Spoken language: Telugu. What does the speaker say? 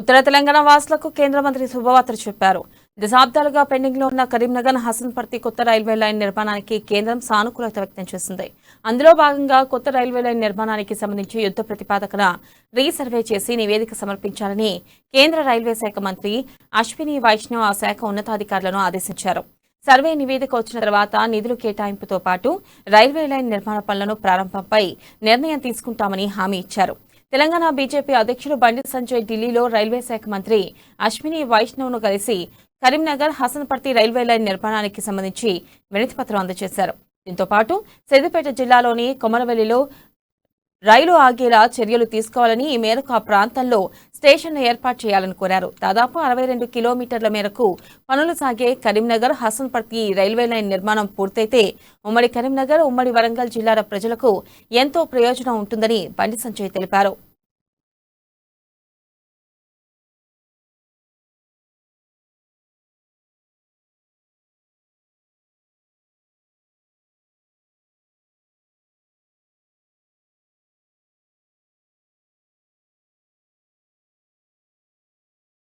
ఉత్తర తెలంగాణ వాసులకు కేంద్ర మంత్రి శుభవార్త చెప్పారు. దశాబ్దాలుగా పెండింగ్ లో ఉన్న కరీంనగర్ హసన్పర్తి కొత్త రైల్వే లైన్ నిర్మాణానికి కేంద్రం సానుకూలత వ్యక్తం చేసింది. అందులో భాగంగా కొత్త రైల్వే లైన్ నిర్మాణానికి సంబంధించి యుద్ధ ప్రతిపాదకన రీసర్వే చేసి నివేదిక సమర్పించాలని కేంద్ర రైల్వే శాఖ మంత్రి అశ్విని వైష్ణవ్ ఆ శాఖ ఉన్నతాధికారులను ఆదేశించారు. సర్వే నివేదిక వచ్చిన తర్వాత నిధులు కేటాయింపుతో పాటు రైల్వే లైన్ నిర్మాణ పనులను ప్రారంభంపై నిర్ణయం తీసుకుంటామని హామీ ఇచ్చారు. తెలంగాణ బీజేపీ అధ్యక్షుడు బండి సంజయ్ ఢిల్లీలో రైల్వే శాఖ మంత్రి అశ్విని వైష్ణవ్ ను కలిసి కరీంనగర్ హసన్పర్తి రైల్వే లైన్ నిర్మాణానికి సంబంధించి వినతిపత్రం అందజేశారు. దీంతో పాటు సిద్దిపేట జిల్లాలోని కొమరవెల్లిలో రైలు ఆగేలా చర్యలు తీసుకోవాలని, ఈ మేరకు ఆ ప్రాంతంలో స్టేషన్ను ఏర్పాటు చేయాలని కోరారు. దాదాపు 62 కిలోమీటర్ల మేరకు పనులు సాగే కరీంనగర్ హసన్పర్తి రైల్వే లైన్ నిర్మాణం పూర్తయితే ఉమ్మడి కరీంనగర్, ఉమ్మడి వరంగల్ జిల్లాల ప్రజలకు ఎంతో ప్రయోజనం ఉంటుందని బండి సంజయ్ తెలిపారు.